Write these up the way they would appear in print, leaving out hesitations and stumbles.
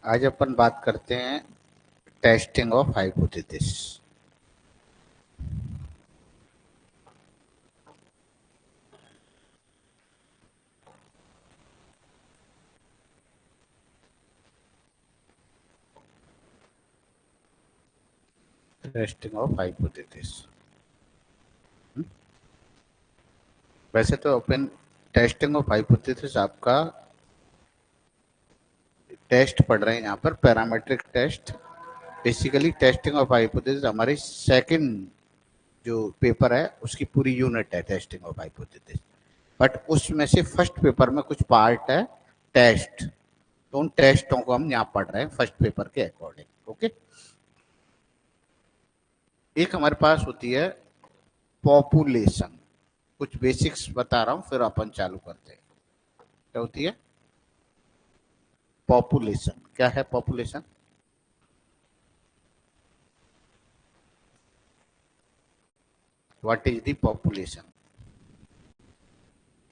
आज अपन बात करते हैं testing of hypothesis. Testing of hypothesis. वैसे तो अपन टेस्टिंग ऑफ हाइपोथेसिस आपका टेस्ट पढ़ रहे हैं यहाँ पर, parametric test. Basically testing of hypothesis हमारी सेकंड जो पेपर है उसकी पूरी यूनिट है, टेस्टिंग ऑफ हाइपोथेसिस। बट उसमें से फर्स्ट पेपर में कुछ पार्ट है टेस्ट, तो उन टेस्टों को हम यहाँ पढ़ रहे हैं फर्स्ट पेपर के अकॉर्डिंग। ओके, एक हमारे पास होती है पॉपुलेशन। कुछ बेसिक्स बता रहा हूँ फिर अपन चालू करते हैं। क्या होती है पॉपुलेशन? क्या है population? What is the population?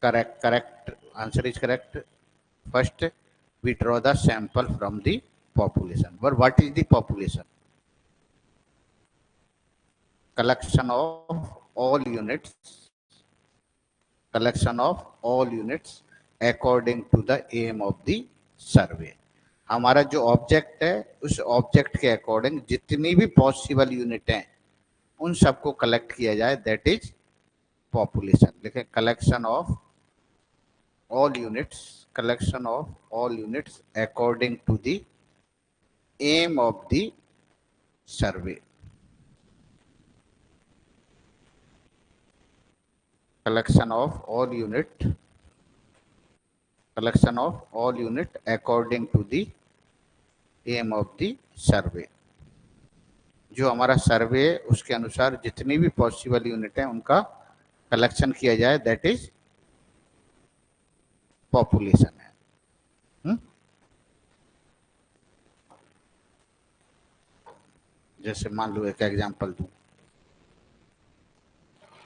Correct, correct answer is correct. First we draw the sample from the population. But what is the population? Collection of all units, collection of all units according to the aim of the survey. हमारा जो object है उस object के according जितनी भी possible unit हैं उन सबको कलेक्ट किया जाए, दैट इज पॉपुलेशन। देखें, collection of all units, collection of all units according to the aim of the survey. Collection of all unit, collection of all unit according to the aim of the survey. जो हमारा सर्वे है उसके अनुसार जितनी भी possible unit है उनका collection किया जाए, दैट इज पॉपुलेशन है। जैसे मान लो एक एग्जांपल दूं,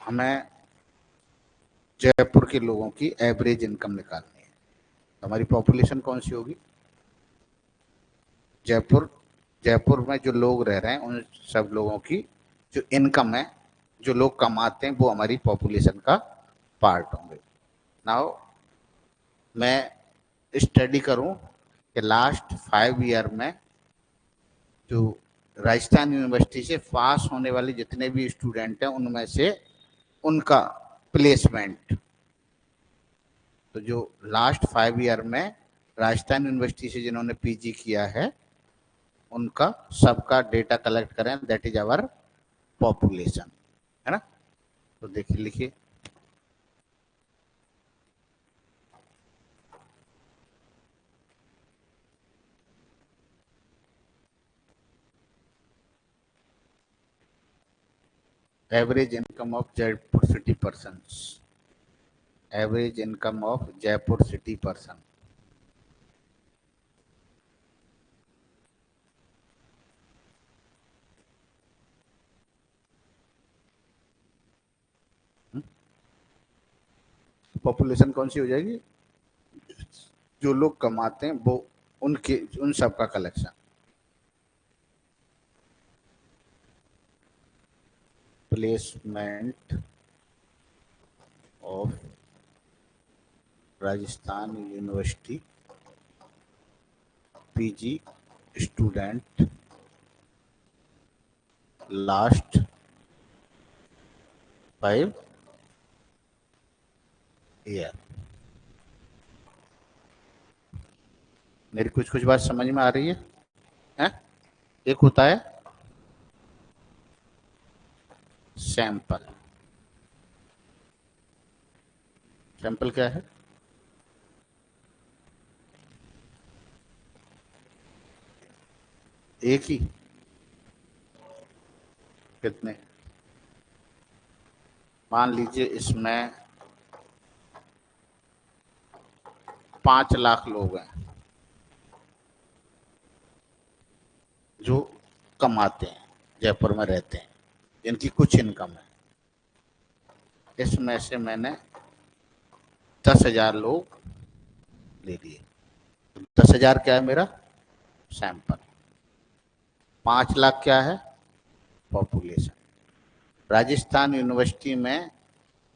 हमें जयपुर के लोगों की एवरेज इनकम निकालनी है, तो हमारी पॉपुलेशन कौन सी होगी? जयपुर, जयपुर में जो लोग रह रहे हैं उन सब लोगों की जो इनकम है, जो लोग कमाते हैं, वो हमारी पॉपुलेशन का पार्ट होंगे। नाउ मैं स्टडी करूं कि लास्ट 5 ईयर में जो राजस्थान यूनिवर्सिटी से पास होने वाले जितने भी स्टूडेंट हैं उनमें से उनका प्लेसमेंट, तो जो लास्ट 5 ईयर में राजस्थान यूनिवर्सिटी से जिन्होंने पीजी किया है उनका सबका डेटा कलेक्ट करें, दैट इज आवर पॉपुलेशन, है ना। तो देखिए, लिखिए average income of Jaipur city persons, average income of Jaipur city person. Population कौन सी हो जाएगी? जो लोग कमाते हैं वो उनके उन सब का collection. Placement of Rajasthan university PG student last 5 year. मेरी कुछ कुछ बात समझ में आ रही है, हैं? एक होता है सैंपल। सैंपल क्या है? एक ही? कितने? मान लीजिए इसमें 5 लाख लोग हैं जो कमाते हैं, जयपुर में रहते हैं, जिनकी कुछ इनकम है। इसमें से मैंने 10,000 लोग ले लिए। 10,000 क्या है मेरा? सैंपल। 5 लाख क्या है? पॉपुलेशन। राजस्थान यूनिवर्सिटी में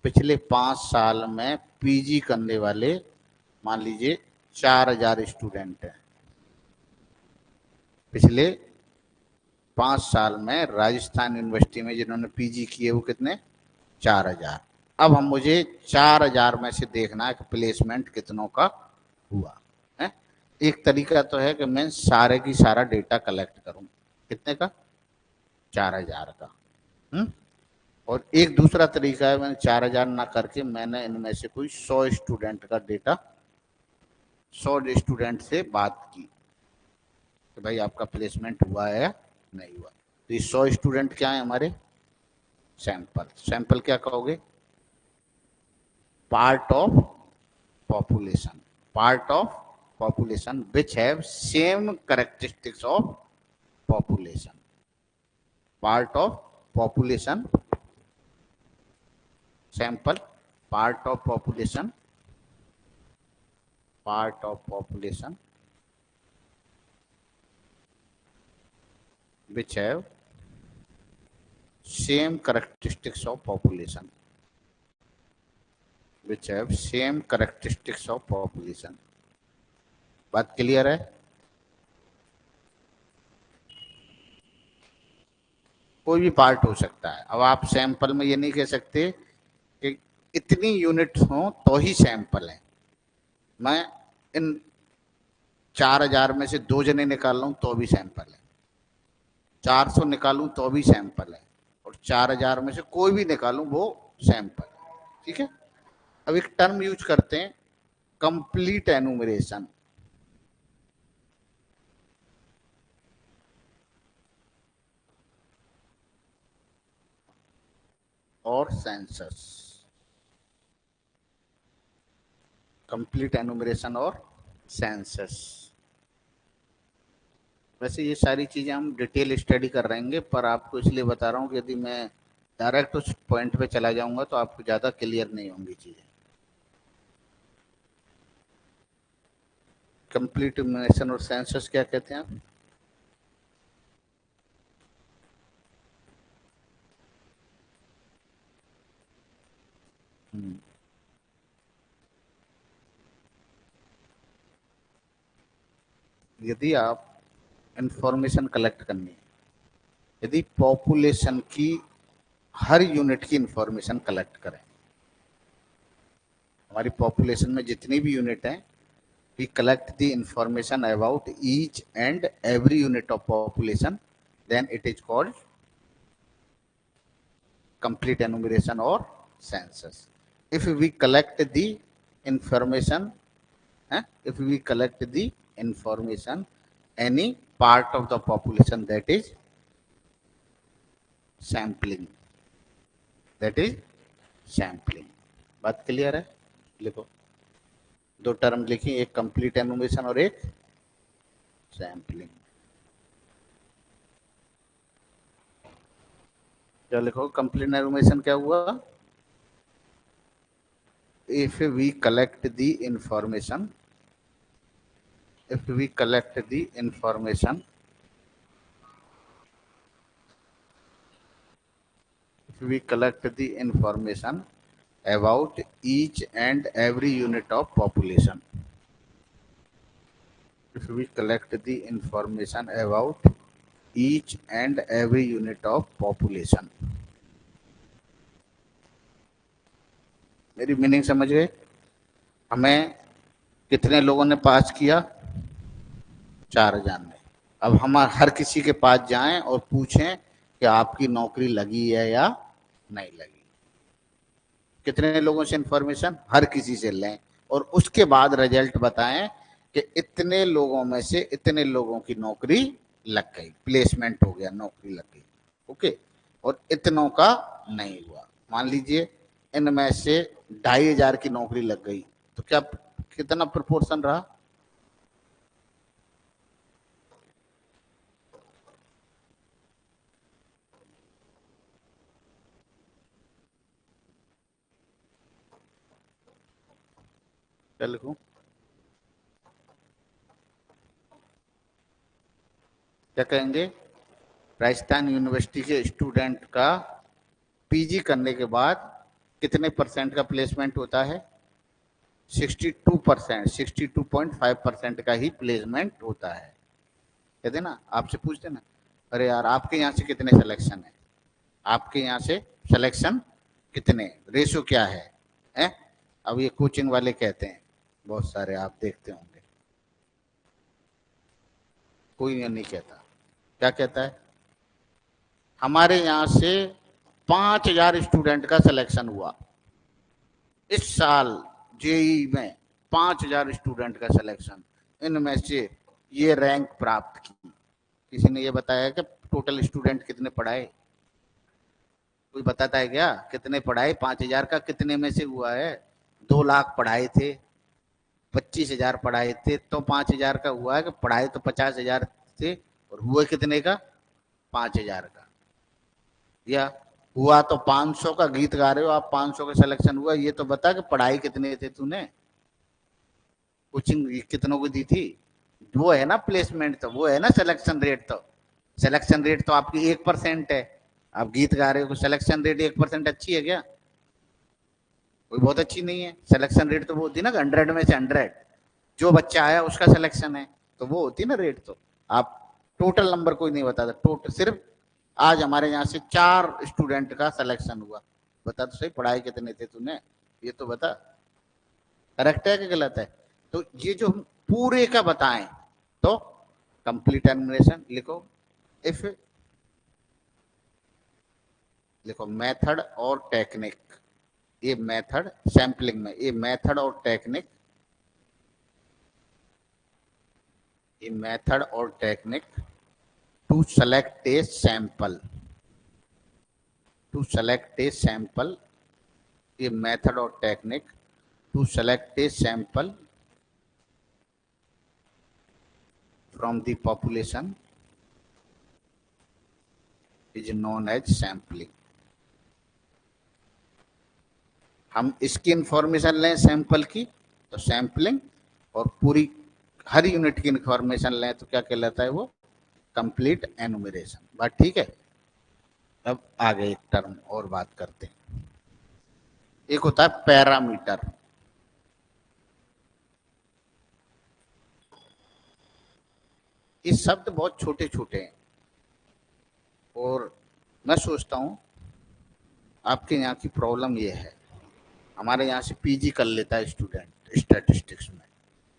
पिछले 5 साल में पीजी करने वाले मान लीजिए 4,000 स्टूडेंट हैं। पिछले 5 साल में राजस्थान यूनिवर्सिटी में जिन्होंने पीजी किए वो कितने? 4,000। अब हम मुझे 4,000 में से देखना है कि प्लेसमेंट कितनों का हुआ है। एक तरीका तो है कि मैं सारे की सारा डेटा कलेक्ट करूं। कितने का? 4,000 का। और एक दूसरा तरीका है, मैंने 4,000 ना करके मैंने इनमें से कोई 100 स्टूडेंट का डेटा, 100 स्टूडेंट से बात की कि भाई आपका प्लेसमेंट हुआ है या नहीं हुआ। तो ये 100 स्टूडेंट क्या है हमारे? सैंपल। सैंपल क्या कहोगे? Part of population. Part of population which have same characteristics of population. Part of population sample. Part of population, part of population which have same characteristics of population, which have same characteristics of population। बात clear है? कोई भी part हो सकता है। अब आप sample में ये नहीं कह सकते कि इतनी यूनिट हो तो ही सैंपल है। मैं इन 4,000 में से 2 जने निकाल लूं तो भी सैंपल है, 400 निकालूं तो भी सैंपल है, और 4,000 में से कोई भी निकालूं वो सैंपल है। ठीक है। अब एक टर्म यूज करते हैं, कंप्लीट एनुमरेशन और सेंसस। कंप्लीट एनुमरेशन और सेंसस। वैसे ये सारी चीजें हम डिटेल स्टडी कर रहेंगे, पर आपको इसलिए बता रहा हूँ कि यदि मैं डायरेक्ट उस पॉइंट पे चला जाऊंगा तो आपको ज्यादा क्लियर नहीं होंगी चीजें। कंप्लीट एनुमरेशन और सेंसस क्या कहते हैं आप? हम्म, यदि आप इंफॉर्मेशन कलेक्ट करनी है, यदि पॉपुलेशन की हर यूनिट की इंफॉर्मेशन कलेक्ट करें, हमारी पॉपुलेशन में जितनी भी यूनिट है, we collect the information about each and every unit of population, then it is called complete enumeration or census. If we collect the information, if we collect the information any part of the population, that is sampling, that is sampling। बात clear है? लिखो, 2 term लिखी, एक complete enumeration और एक sampling. क्या लिखो? Complete enumeration क्या हुआ? if we collect the information, if we collect the information, if we collect the information about each and every unit of population, if we collect the information about each and every unit of population। मेरी meaning समझ गए? हमें कितने लोगों ने पास किया? 4,000 ने। अब हम हर किसी के पास जाएं और पूछें कि आपकी नौकरी लगी है या नहीं लगी। कितने लोगों से इंफॉर्मेशन? हर किसी से लें, और उसके बाद रिजल्ट बताएं कि इतने लोगों में से इतने लोगों की नौकरी लग गई, प्लेसमेंट हो गया, नौकरी लग गई। ओके। और इतनों का नहीं हुआ। मान लीजिए इनमें से 2,500 की नौकरी लग गई, तो क्या कितना प्रोपोर्शन रहा? क्या लिखूं? क्या कहेंगे, राजस्थान यूनिवर्सिटी के स्टूडेंट का पीजी करने के बाद कितने परसेंट का प्लेसमेंट होता है? 62%, 62.5% का ही प्लेसमेंट होता है। कहते ना, आपसे पूछते ना, अरे यार आपके यहाँ से कितने सिलेक्शन है, आपके यहाँ से सिलेक्शन कितने, रेशो क्या है? अब ये कोचिंग वाले कहते हैं, बहुत सारे आप देखते होंगे, कोई ये नहीं कहता। क्या कहता है? हमारे यहाँ से 5,000 स्टूडेंट का सिलेक्शन हुआ इस साल, जेई में 5,000 स्टूडेंट का सिलेक्शन, इनमें से ये रैंक प्राप्त की। किसी ने ये बताया कि टोटल स्टूडेंट कितने पढ़ाए? कोई बताता है क्या कितने पढ़ाए? 5,000 का कितने में से हुआ है? 2 लाख पढ़ाए थे, 25,000 पढ़ाए थे, तो 5,000 का हुआ है कि पढ़ाए तो 50,000 थे और हुए कितने का? 5,000 का। या हुआ तो 500 का, गीत गा रहे हो आप, 500 का सिलेक्शन हुआ, ये तो बता कि पढ़ाई कितने थे तूने, कोचिंग कितनों को दी थी? वो है ना प्लेसमेंट, तो वो है ना सिलेक्शन रेट। तो सिलेक्शन रेट तो आपकी 1% है, आप गीत गा रहे हो, सिलेक्शन रेट 1% अच्छी है क्या? कोई बहुत अच्छी नहीं है। सिलेक्शन रेट तो वो होती है ना 100 में से 100, जो बच्चा आया उसका सिलेक्शन है, तो वो होती है ना रेट। तो आप टोटल नंबर कोई नहीं बताता, टोटल सिर्फ आज हमारे यहाँ से 4 स्टूडेंट का सिलेक्शन हुआ, बता तो सही पढ़ाई कितने थे तूने, ये तो बता, करेक्ट है कि गलत है? तो ये जो हम पूरे का बताएं तो कंप्लीट एनुमरेशन लिखो। इफ लिखो मेथड और टेक्निक, ये मेथड सैंपलिंग में, ये मेथड और टेक्निक, ये मेथड और technique to select a sample, to select a sample, ये मेथड और technique to select a sample from the population is known as sampling। हम इसकी इंफॉर्मेशन लें सैंपल की तो सैंपलिंग, और पूरी हर यूनिट की इंफॉर्मेशन लें तो क्या कहलाता है वो? Complete enumeration. बात ठीक है? अब आगे एक टर्म और बात करते हैं, एक होता है पैरामीटर। ये शब्द बहुत छोटे छोटे हैं और मैं सोचता हूँ आपके यहाँ की प्रॉब्लम ये है, हमारे यहाँ से पीजी कर लेता है स्टूडेंट स्टैटिस्टिक्स में,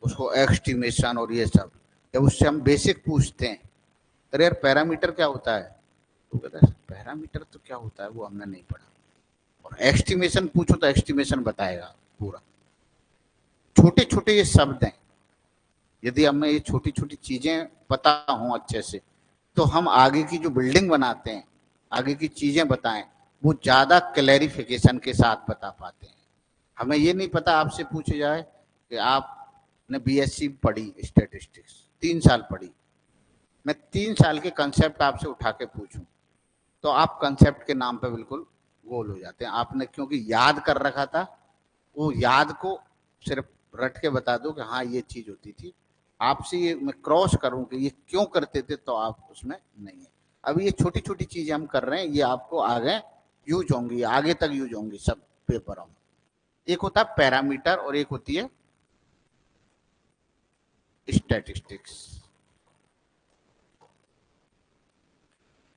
उसको एस्टिमेशन और ये सब, जब उससे हम बेसिक पूछते हैं, अरे यार पैरामीटर क्या होता है, तो कहता है पैरामीटर तो क्या होता है वो हमने नहीं पढ़ा, और एस्टिमेशन पूछो तो एस्टिमेशन बताएगा पूरा। छोटे छोटे ये शब्द हैं, यदि हमें ये छोटी छोटी चीजें पता हों अच्छे से, तो हम आगे की जो बिल्डिंग बनाते हैं, आगे की चीजें बताएं, वो ज्यादा क्लैरिफिकेशन के साथ बता पाते हैं। हमें ये नहीं पता, आपसे पूछा जाए कि आपने बीएससी पढ़ी स्टैटिस्टिक्स, 3 साल पढ़ी, मैं 3 साल के कंसेप्ट आपसे उठा के पूछूं तो आप कंसेप्ट के नाम पे बिल्कुल गोल हो जाते हैं। आपने क्योंकि याद कर रखा था, वो याद को सिर्फ रट के बता दो कि हाँ ये चीज होती थी, आपसे ये मैं क्रॉस करूं कि ये क्यों करते थे, तो आप उसमें नहीं है। अब ये छोटी छोटी चीजें हम कर रहे हैं, ये आपको आगे यूज होंगी, आगे तक यूज होंगी सब पेपरों में। एक होता है पैरामीटर और एक होती है स्टैटिस्टिक्स।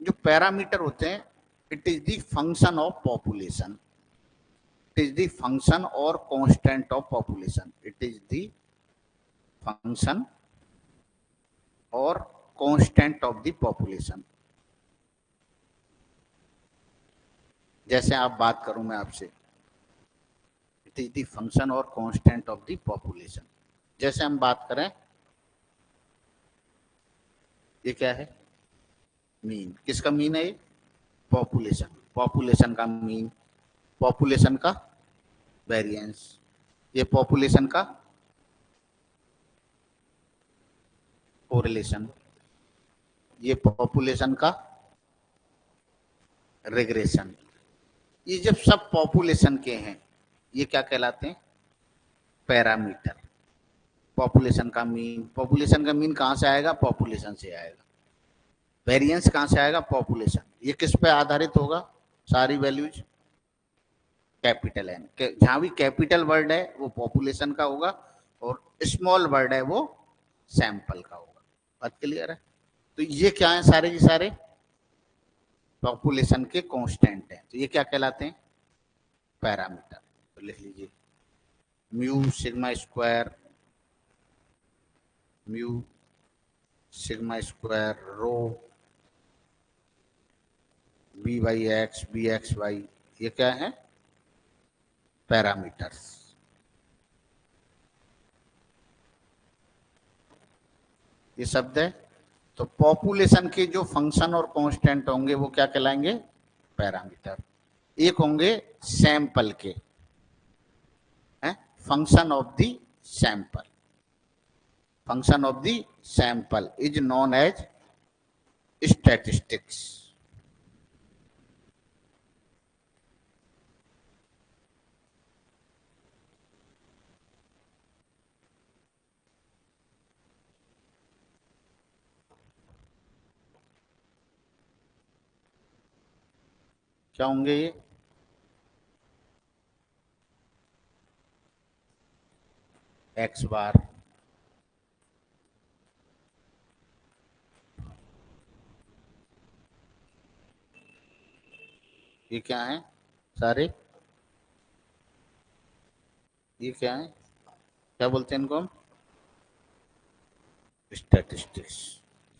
जो पैरामीटर होते हैं, it is the function of population, it is the function और constant of population, it is the function और कांस्टेंट ऑफ द पॉपुलेशन। जैसे आप बात करूं मैं आपसे, इट इज द फंक्शन और कांस्टेंट ऑफ द पॉपुलेशन। जैसे हम बात करें, ये क्या है? मीन। किसका मीन है ये? पॉपुलेशन, पॉपुलेशन का मीन, पॉपुलेशन का वेरिएंस, ये पॉपुलेशन का कोरिलेशन, ये पॉपुलेशन का रिग्रेशन। ये जब सब पॉपुलेशन के हैं, ये क्या कहलाते हैं? पैरामीटर। पॉपुलेशन का मीन, पॉपुलेशन का मीन कहां से आएगा? पॉपुलेशन से आएगा। वेरिएंस कहां से आएगा? पॉपुलेशन। ये किस पे आधारित होगा? सारी वैल्यूज कैपिटल एन के, जहां भी कैपिटल वर्ड है वो पॉपुलेशन का होगा और स्मॉल वर्ड है वो सैंपल का होगा। बात क्लियर है? तो ये क्या है? सारे के सारे पॉपुलेशन के कांस्टेंट हैं। तो ये क्या कहलाते हैं? पैरामीटर। तो लिख लीजिए mu sigma square, mu sigma square rho B by X, B X Y, ये क्या है? पैरामीटर्स। ये शब्द है। तो पॉपुलेशन के जो फंक्शन और कांस्टेंट होंगे वो क्या कहलाएंगे? पैरामीटर। एक होंगे सैंपल के, function of the sample, function of the sample is known as statistics. क्या होंगे ये? एक्स बार, ये क्या है सारे? ये क्या है? क्या बोलते हैं इनको हम? Statistics.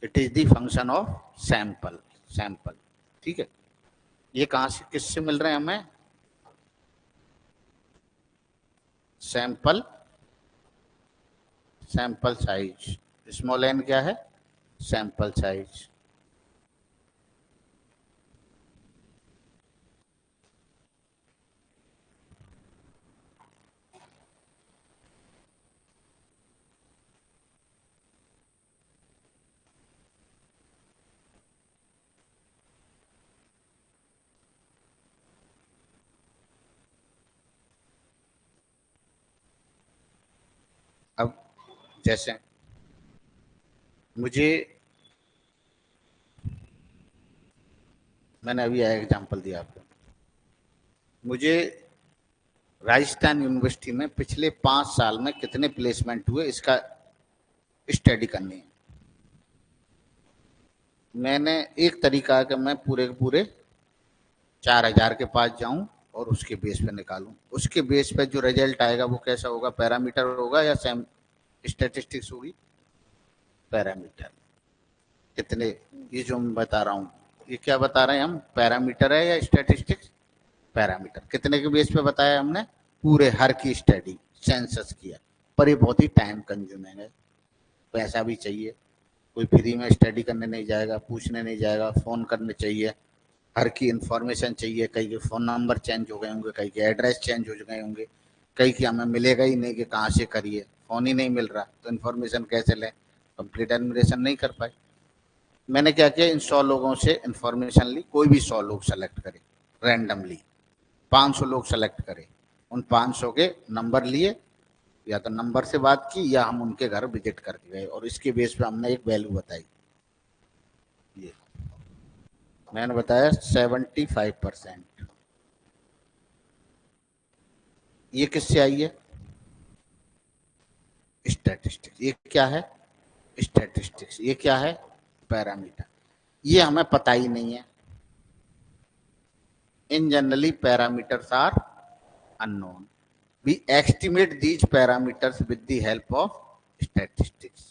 It is the function of sample, sample. ठीक है। ये कहां से, किससे मिल रहे हैं हमें? Sample, sample size. Small N क्या है? Sample size. अब जैसे मुझे, मैंने अभी एग्जांपल दिया आपको, मुझे राजस्थान यूनिवर्सिटी में पिछले 5 साल में कितने प्लेसमेंट हुए इसका स्टडी करनी है। मैंने एक तरीका है कि मैं पूरे के पूरे 4,000 के पास जाऊं और उसके बेस पे निकालूं। उसके बेस पे जो रिजल्ट आएगा वो कैसा होगा? पैरामीटर होगा या सेम स्टैटिस्टिक्स होगी? पैरामीटर। कितने, ये जो मैं बता रहा हूँ ये क्या बता रहे हैं हम? पैरामीटर है या स्टैटिस्टिक्स? पैरामीटर। कितने के बेस पे बताया हमने? पूरे हर की स्टडी, सेंसस किया। पर ये बहुत ही टाइम कंज्यूमिंग है, पैसा भी चाहिए। कोई फ्री में स्टडी करने नहीं जाएगा, पूछने नहीं जाएगा, फोन करने चाहिए, हर की इंफॉर्मेशन चाहिए। कई के फोन नंबर चेंज हो गए होंगे, कई के एड्रेस चेंज हो गए होंगे, कई की हमें मिलेगा ही नहीं कि कहाँ से करिए, फोन ही नहीं मिल रहा तो इन्फॉर्मेशन कैसे लें? कंप्लीट एडमिशन नहीं कर पाए। मैंने क्या किया, इन 100 लोगों से इंफॉर्मेशन ली। कोई भी 100 लोग सेलेक्ट करे रैंडमली, 500 लोग सेलेक्ट करे, उन 500 के नंबर लिए, या तो नंबर से बात की या हम उनके घर विजिट करके गए और इसके बेस पे हमने एक वैल्यू बताई। ये मैंने बताया 75%। ये किससे आई है? स्टैटिस्टिक्स। ये क्या है? स्टैटिस्टिक्स। ये क्या है? पैरामीटर। ये हमें पता ही नहीं है। In generally parameters are unknown. We estimate these parameters with the help of statistics.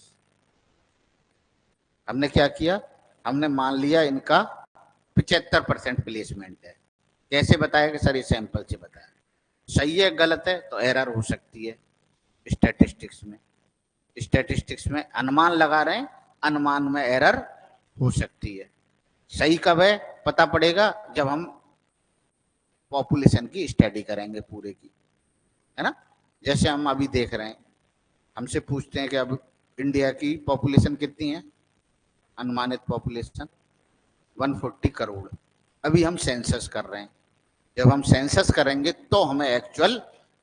हमने क्या किया? हमने मान लिया इनका 75% प्लेसमेंट है। कैसे बताया कि सर ये सैंपल से बताया? सही है गलत है तो एरर हो सकती है। स्टैटिस्टिक्स में, स्टैटिस्टिक्स में अनुमान लगा रहे हैं, अनुमान में एरर हो सकती है। सही कब है? पता पड़ेगा जब हम पॉपुलेशन की स्टडी करेंगे पूरे की, है ना। जैसे हम अभी देख रहे हैं, हमसे पूछते हैं कि अब इंडिया की पॉपुलेशन कितनी है? अनुमानित पॉपुलेशन 140 करोड़। अभी हम सेंसस कर रहे हैं। जब हम सेंसस करेंगे तो हमें एक्चुअल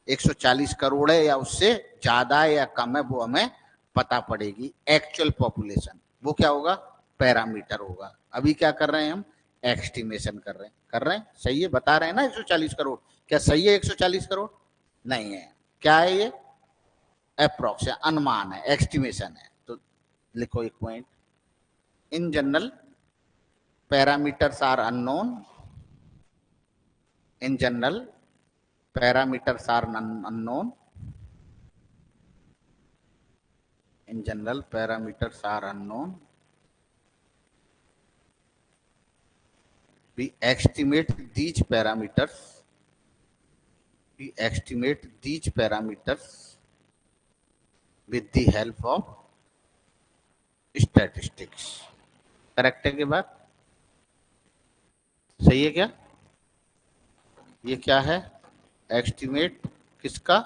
140 करोड़ है या उससे ज्यादा है या कम है वो हमें पता पड़ेगी। एक्चुअल पॉपुलेशन वो क्या होगा? पैरामीटर होगा। अभी क्या कर रहे हैं हम, एस्टिमेशन कर रहे हैं, सही है, बता रहे हैं ना 140 करोड़। क्या सही है 140 करोड़? नहीं है। क्या है ये? अप्रोक्स है, अनुमान है, एस्टिमेशन है। तो लिखो एक point, in general parameters are unknown, in general parameters are unknown, in general parameters are unknown, we estimate these parameters, we estimate these parameters with the help of statistics। Correct है के बाद? सही है क्या? ये क्या है? एस्टिमेट किसका?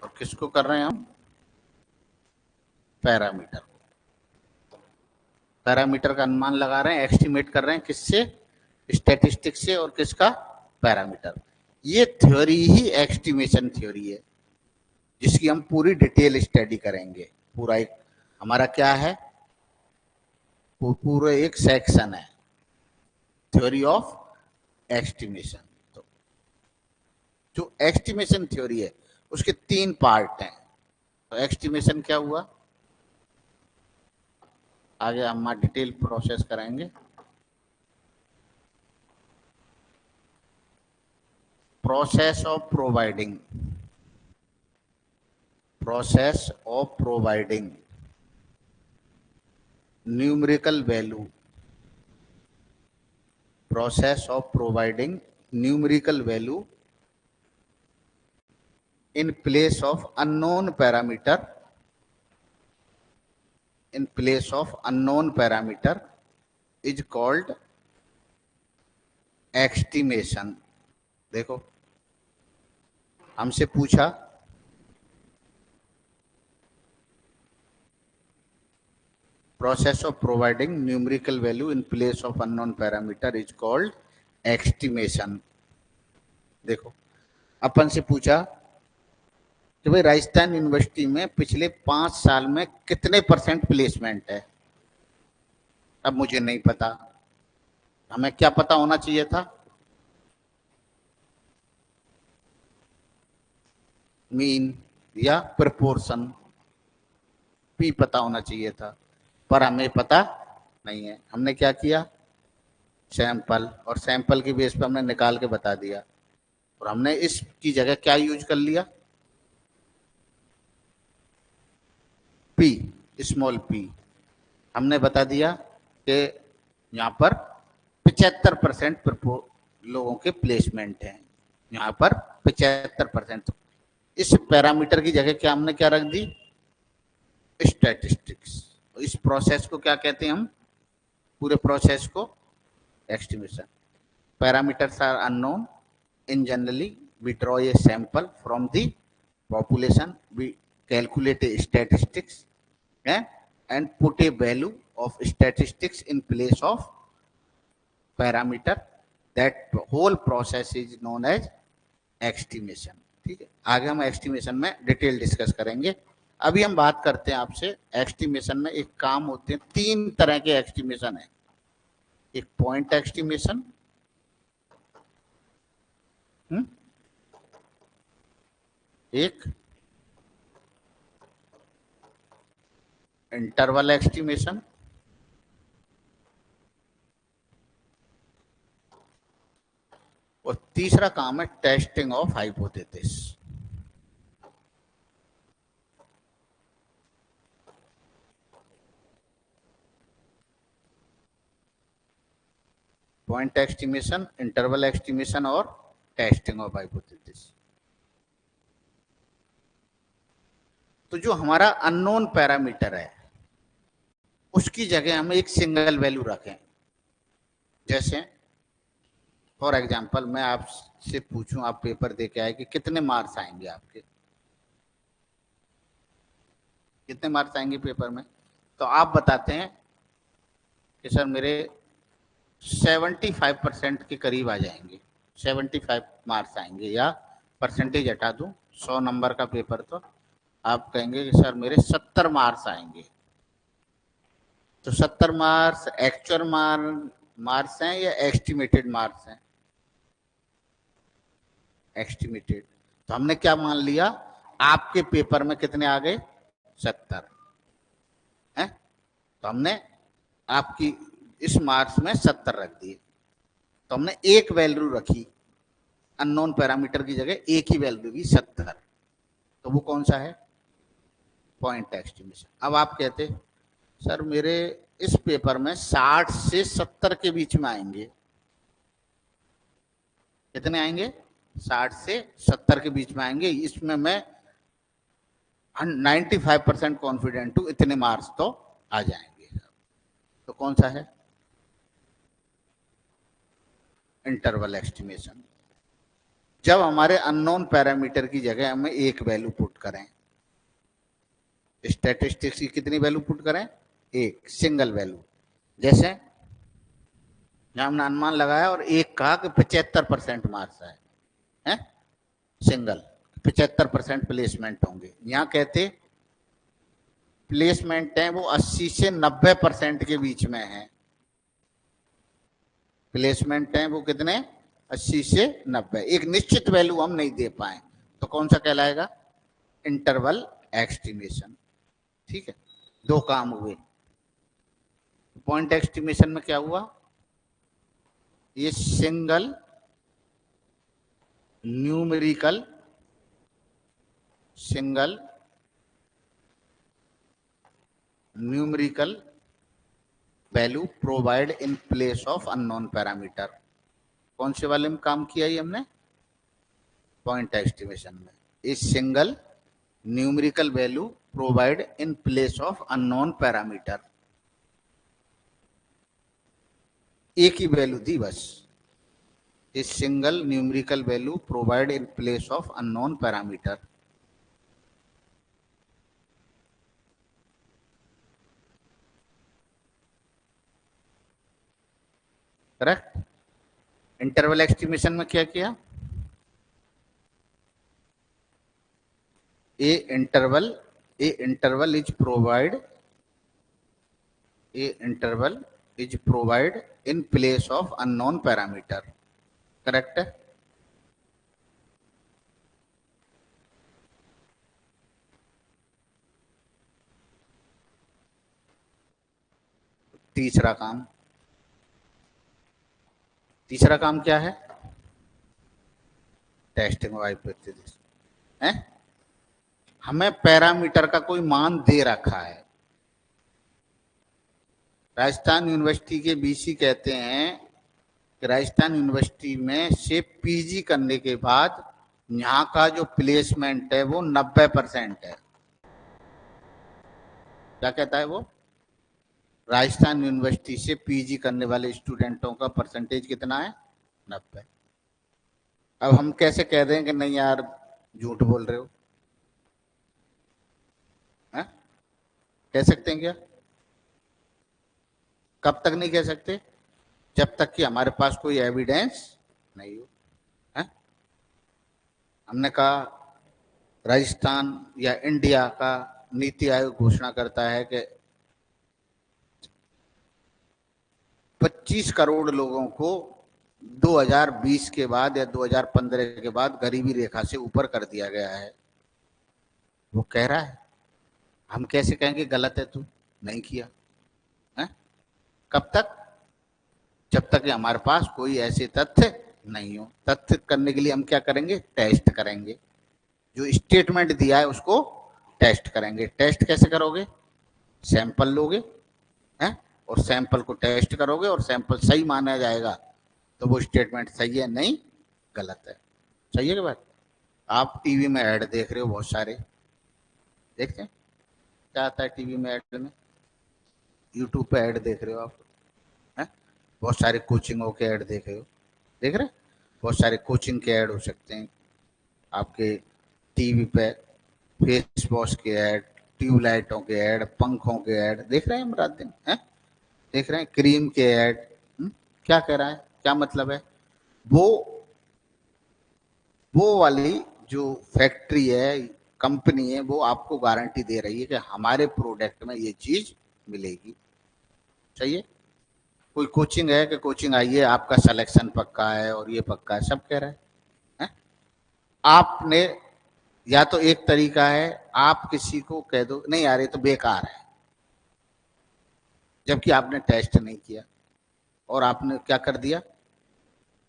और किसको कर रहे हैं हम? पैरामीटर। पैरामीटर का अनुमान लगा रहे हैं, एस्टिमेट कर रहे हैं किससे? स्टैटिस्टिक्स से। और किसका? पैरामीटर। ये थ्योरी ही एस्टिमेशन थ्योरी है, जिसकी हम पूरी डिटेल स्टडी करेंगे। पूरा एक हमारा क्या है, पूरा एक सेक्शन है थ्योरी ऑफ एस्टिमेशन। तो जो एस्टिमेशन थ्योरी है उसके 3 पार्ट हैं। तो एस्टिमेशन क्या हुआ, आगे हम डिटेल प्रोसेस करेंगे। Process of providing, process of providing numerical value, process of providing numerical value in place of unknown parameter, in place of unknown parameter is called estimation। देखो हमसे पूछा process of providing numerical value in place of unknown parameter is called estimation। देखो अपन से पूछा कि भाई Rajasthan university में पिछले 5 साल में कितने % प्लेसमेंट है। अब मुझे नहीं पता, हमें क्या पता होना चाहिए था? मीन या प्रोपोर्शन, पी पता होना चाहिए था, पर हमें पता नहीं है। हमने क्या किया, सैंपल, और सैंपल की बेस पे हमने निकाल के बता दिया। और हमने इसकी जगह क्या यूज कर लिया, पी, स्मॉल पी। हमने बता दिया कि यहाँ पर 75% लोगों के प्लेसमेंट हैं, यहाँ पर 75%। इस पैरामीटर की जगह क्या हमने क्या रख दी, स्टैटिस्टिक्स। इस प्रोसेस को क्या कहते हैं हम, पूरे प्रोसेस को estimation. Parameters are unknown, in generally we draw a sample from the population, we calculate a statistics and put a value of statistics in place of parameter, that whole process is known as estimation। ठीक है, आगे हम estimation में detail discuss करेंगे। अभी हम बात करते हैं आपसे एस्टिमेशन में एक काम होते हैं, 3 तरह के एस्टिमेशन है। एक पॉइंट एस्टिमेशन, एक इंटरवल एस्टिमेशन, और तीसरा काम है testing of hypothesis. Point estimation, interval estimation और टेस्टिंग ऑफ हाइपोथेसिस। तो जो हमारा अननोन पैरामीटर है उसकी जगह हम एक सिंगल वैल्यू रखें। जैसे फॉर एग्जांपल मैं आपसे पूछूं, आप पेपर दे के आए कि कितने मार्क्स आएंगे आपके, कितने मार्क्स आएंगे पेपर में, तो आप बताते हैं कि सर मेरे 75% के करीब आ जाएंगे, 75 मार्क्स आएंगे, या परसेंटेज हटा दूं, 100 नंबर का पेपर तो आप कहेंगे कि सर मेरे 70 मार्क्स आएंगे, तो 70 मार्क्स एक्चुअल मार्क्स हैं या एस्टिमेटेड मार्क्स हैं? एस्टिमेटेड। तो हमने क्या मान लिया, आपके पेपर में कितने आ गए, 70 है, तो हमने आपकी इस मार्क्स में 70 रख दिए। तो हमने एक वैल्यू रखी, अननोन पैरामीटर की जगह एक ही वैल्यू दी 70, तो वो कौन सा है, पॉइंट एस्टिमेशन। अब आप कहते सर मेरे इस पेपर में 60 से 70 के बीच में आएंगे, कितने आएंगे, 60 से 70 के बीच में आएंगे, इसमें मैं 95% कॉन्फिडेंट हूं इतने मार्क्स तो आ जाएंगे। तो कौन सा है, इंटरवल एस्टिमेशन। जब हमारे अननोन पैरामीटर की जगह हमें एक वैल्यू पुट करें, स्टैटिस्टिक्स की कितनी वैल्यू पुट करें, एक सिंगल वैल्यू। जैसे हमने अनुमान लगाया और एक कहा कि 75% मार्क्स आए हैं, सिंगल 75% प्लेसमेंट होंगे। यहां कहते प्लेसमेंट है वो 80 से 90% के बीच में है, प्लेसमेंट है वो कितने, 80 से 90, एक निश्चित वैल्यू हम नहीं दे पाए, तो कौन सा कहलाएगा, इंटरवल एस्टिमेशन। ठीक है, दो काम हुए। पॉइंट एस्टिमेशन में क्या हुआ, ये single numerical value provide in place of unknown parameter. कौन से वाले में काम किया ये हमने, पॉइंट एस्टिमेशन में। A single numerical value provide in place of unknown parameter, एक ही वैल्यू दी बस, a single numerical value provide in place of unknown parameter. Correct. Interval estimation में क्या किया, a interval is provide in place of unknown parameter. Correct है। तीसरा काम क्या है, टेस्टिंग ऑफ हाइपोथेसिस है। हमें पैरामीटर का कोई मान दे रखा है, राजस्थान यूनिवर्सिटी के बीसी कहते हैं कि राजस्थान यूनिवर्सिटी में से पीजी करने के बाद यहाँ का जो प्लेसमेंट है वो 90% है। क्या कहता है वो, राजस्थान यूनिवर्सिटी से पीजी करने वाले स्टूडेंटों का परसेंटेज कितना है, 90। अब हम कैसे कह दें कि नहीं यार झूठ बोल रहे हो, है? कह सकते हैं क्या, कब तक नहीं कह सकते, जब तक कि हमारे पास कोई एविडेंस नहीं हो, है? हमने कहा राजस्थान या इंडिया का नीति आयोग घोषणा करता है कि 25 करोड़ लोगों को 2020 के बाद या 2015 के बाद गरीबी रेखा से ऊपर कर दिया गया है। वो कह रहा है, हम कैसे कहेंगे गलत है, तू नहीं किया है? कब तक, जब तक कि हमारे पास कोई ऐसे तथ्य नहीं हो। तथ्य करने के लिए हम क्या करेंगे, टेस्ट करेंगे, जो स्टेटमेंट दिया है उसको टेस्ट करेंगे। टेस्ट कैसे करोगे, सैंपल लोगे हैं और सैंपल को टेस्ट करोगे और सैंपल सही माना जाएगा तो वो स्टेटमेंट सही है, नहीं गलत है। सही है कि बात। आप टीवी में ऐड देख रहे हो, बहुत सारे देखते हैं, क्या आता है टीवी में ऐड में, यूट्यूब पे ऐड देख रहे हो आप, हैं? बहुत सारे कोचिंगों के ऐड देख रहे हो, देख रहे, बहुत सारे कोचिंग के ऐड हो सकते हैं आपके टीवी पे, फेस वॉश के ऐड, ट्यूबलाइटों के ऐड, पंखों के ऐड देख रहे हैं हम रात दिन, हैं? देख रहे हैं क्रीम के ऐड। क्या कह रहा है, क्या मतलब है, वो वाली जो फैक्ट्री है कंपनी है वो आपको गारंटी दे रही है कि हमारे प्रोडक्ट में ये चीज मिलेगी। चाहिए कोई कोचिंग है कि कोचिंग आइए आपका सिलेक्शन पक्का है और ये पक्का है, सब कह रहे हैं। आपने या तो एक तरीका है आप किसी को कह दो नहीं यार ये तो बेकार है, जबकि आपने टेस्ट नहीं किया और आपने क्या कर दिया,